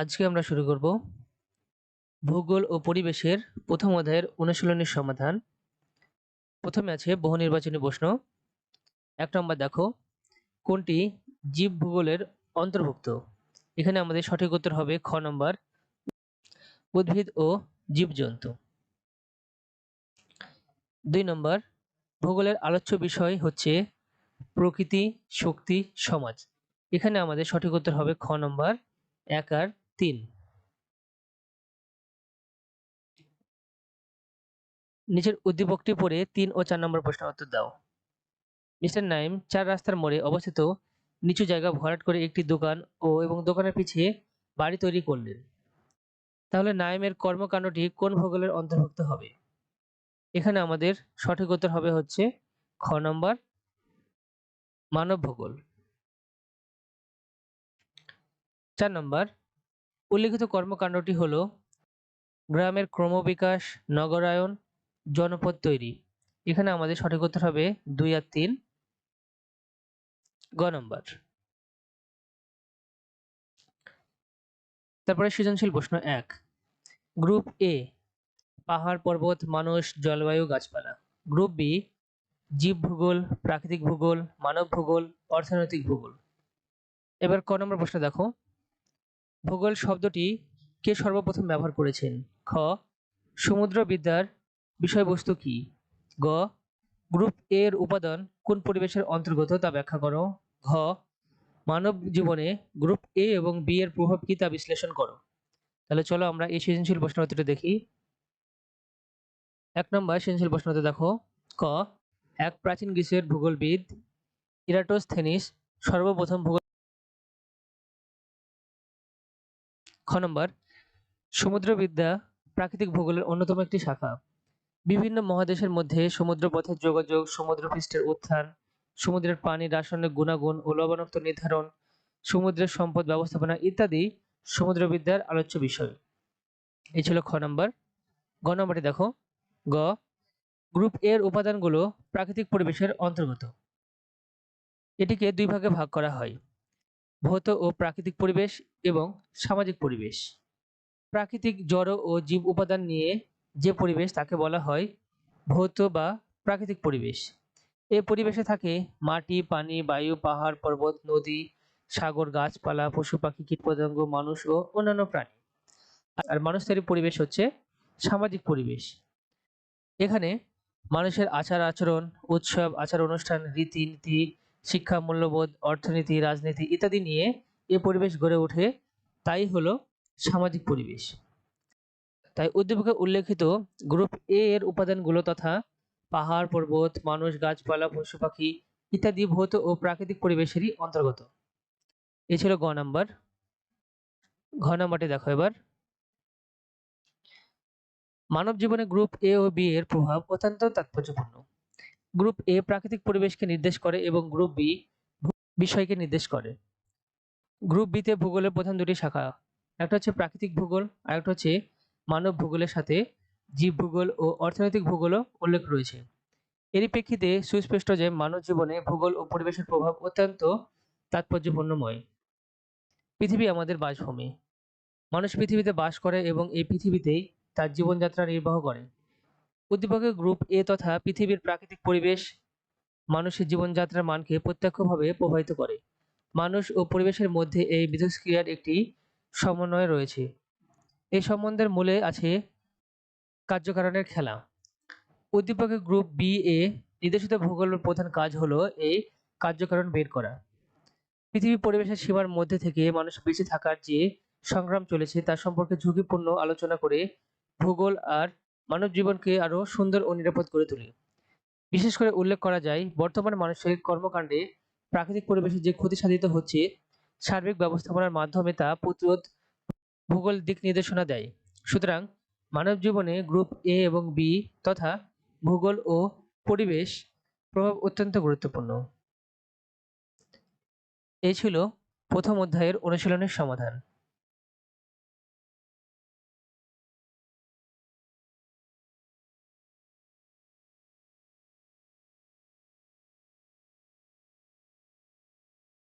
আজকে আমরা শুরু করব ভূগোল ও পরিবেশের প্রথম অধ্যায়ের অনুশীলনের সমাধান। প্রথমে আছে বহু নির্বাচনী প্রশ্ন। ১ নম্বর দেখো, কোনটি জীব ভূগোলের অন্তর্ভুক্ত? এখানে আমাদের সঠিক উত্তর হবে খ নম্বর, উদ্ভিদ ও জীবজন্তু। ২ নম্বর, ভূগোলের আলোচ্য বিষয় হচ্ছে প্রকৃতি, শক্তি, সমাজ। এখানে আমাদের সঠিক উত্তর হবে খ নম্বর ১ আর ৩। নিচের উদ্দীপকটি পড়ে ৩ ও ৪ নম্বর প্রশ্নের উত্তর দাও। মিস্টার নাইম ৪ রাস্তার মোড়ে অবস্থিত নিচু জায়গা ভরাট করে একটি দোকান এবং দোকানের পিছে বাড়ি তৈরি করলেন। তাহলে নাইমের কর্মকাণ্ডটি কোন ভূগোলের অন্তর্ভুক্ত হবে? এখানে আমাদের সঠিক উত্তর হবে হচ্ছে খ নম্বর, মানব ভূগোল। ৪ নম্বর, উল্লিখিত কর্মকাণ্ডটি হলো গ্রামের ক্রমবিকাশ, নগরায়ন, জনপদ তৈরি। এখানে আমাদের সঠিক উত্তর হবে ২ আর ৩, গ নম্বর। তারপরে সৃজনশীল প্রশ্ন ১। গ্রুপ এ পাহাড়, পর্বত, মানুষ, জলবায়ু, গাছপালা। গ্রুপ বি জীব ভূগোল, প্রাকৃতিক ভূগোল, মানব ভূগোল, অর্থনৈতিক ভূগোল। এবার ক নম্বর প্রশ্ন দেখো, ভূগোল শব্দটি কে সর্বপ্রথম ব্যবহার করেছেন? খ সমুদ্রবিদ্যার বিষয়বস্তু কি? গ গ্রুপ এ এর উপাদান কোন পরিবেশের অন্তর্গত তা ব্যাখ্যা করো। ঘ মানব জীবনে গ্রুপ এ এবং বি এর প্রভাব কি তা বিশ্লেষণ করো। তাহলে চলো আমরা এই সৃজনশীল প্রশ্নের উত্তরটা দেখি। ১ নম্বর সৃজনশীল প্রশ্নতে দেখো, ক এক প্রাচীন গ্রিসের ভূগোলবিদ ইরাটোস্থেনিস সর্বপ্রথম ভূগোল। খ নম্বর সমুদ্রবিদ্যা প্রাকৃতিক ভূগোলের অন্যতম একটি শাখা। বিভিন্ন মহাদেশের মধ্যে সমুদ্রপথের যোগাযোগ, সমুদ্রপৃষ্ঠের উত্থান, সমুদ্রের পানির রাসায়নিক গুণাগুণ ও লবণাক্ত নির্ধারণ, সমুদ্রের সম্পদ ব্যবস্থাপনা ইত্যাদি সমুদ্রবিদ্যার আলোচ্য বিষয়। এই ছিল খ নম্বর। গ নম্বরটি দেখো, গ গ্রুপ এর উপাদানগুলো প্রাকৃতিক পরিবেশের অন্তর্গত। এটিকে দুই ভাগে ভাগ করা হয়, ভৌত ও প্রাকৃতিক পরিবেশ এবং সামাজিক পরিবেশ। প্রাকৃতিক জড় ও জীব উপাদান নিয়ে যে পরিবেশ তাকে বলা হয় ভৌত বা প্রাকৃতিক পরিবেশ। এই পরিবেশে থাকে মাটি, পানি, বায়ু, পাহাড়, পর্বত, নদী, সাগর, গাছপালা, পশু পাখি, কীটপতঙ্গ, মানুষ ও অন্যান্য প্রাণী। আর মানুষ তৈরি পরিবেশ হচ্ছে সামাজিক পরিবেশ। এখানে মানুষের আচার আচরণ, উৎসব, আচার অনুষ্ঠান, রীতিনীতি, শিক্ষা, মূল্যবোধ, অর্থনীতি, রাজনীতি ইত্যাদি নিয়ে এ পরিবেশ গড়ে ওঠে, তাই হলো সামাজিক পরিবেশ। তাই উদ্দীপকে উল্লেখিত গ্রুপ এ এর উপাদানগুলো তথা পাহাড়, পর্বত, মানুষ, গাছপালা, পশু পাখি ইত্যাদি ভৌত ও প্রাকৃতিক পরিবেশেরই অন্তর্গত। এ ছিল গ নাম্বার। ঘ নাম্বারটি দেখো এবার, মানব জীবনে গ্রুপ এ ও বি এর প্রভাব অত্যন্ত তাৎপর্যপূর্ণ। গ্রুপ এ প্রাকৃতিক পরিবেশকে নির্দেশ করে এবং গ্রুপ বি বিষয়কে নির্দেশ করে। গ্রুপ বি তে ভূগোলের প্রধান দুটি শাখা, একটা হচ্ছে প্রাকৃতিক ভূগোল আর একটা হচ্ছে মানব ভূগোলের সাথে জীব ভূগোল ও অর্থনৈতিক ভূগোলও উল্লেখ রয়েছে। এরই প্রেক্ষিতে সুস্পষ্ট যে মানব জীবনে ভূগোল ও পরিবেশের প্রভাব অত্যন্ত তাৎপর্যপূর্ণময়। পৃথিবী আমাদের বাসভূমি। মানুষ পৃথিবীতে বাস করে এবং এই পৃথিবীতেই তার জীবনযাত্রা নির্বাহ করে। উদ্দীপকে গ্রুপ এ তথা পৃথিবীর প্রাকৃতিক পরিবেশ মানুষের জীবনযাত্রার মানকে প্রত্যক্ষভাবে প্রভাবিত করে। মানুষ ও পরিবেশের মধ্যে এই মিথস্ক্রিয়ার একটি সমন্বয় রয়েছে। এই সম্বন্ধের মূলে আছে কার্যকারণের খেলা। উদ্দীপকে গ্রুপ বি এ নির্দেশিত ভূগোলের প্রধান কাজ হলো এই কার্যকারণ বের করা। পৃথিবী পরিবেশের সীমার মধ্যে থেকে মানুষ বেঁচে থাকার যে সংগ্রাম চলেছে তার সম্পর্কে ঝুঁকিপূর্ণ আলোচনা করে ভূগোল আর মানব জীবনকে আরো সুন্দর ও নিরাপদ করে তোলে। বিশেষ করে উল্লেখ করা যায় বর্তমান মানুষের কর্মকাণ্ডে প্রাকৃতিক পরিবেশে যে ক্ষতি সাধিত হচ্ছে সার্বিক ব্যবস্থাপনার মাধ্যমে তা প্রতিরোধ ভূগোল দিক নির্দেশনা দেয়। সুতরাং মানব জীবনে গ্রুপ এ এবং বি তথা ভূগোল ও পরিবেশ প্রভাব অত্যন্ত গুরুত্বপূর্ণ। এই ছিল প্রথম অধ্যায়ের অনুশীলনের সমাধান।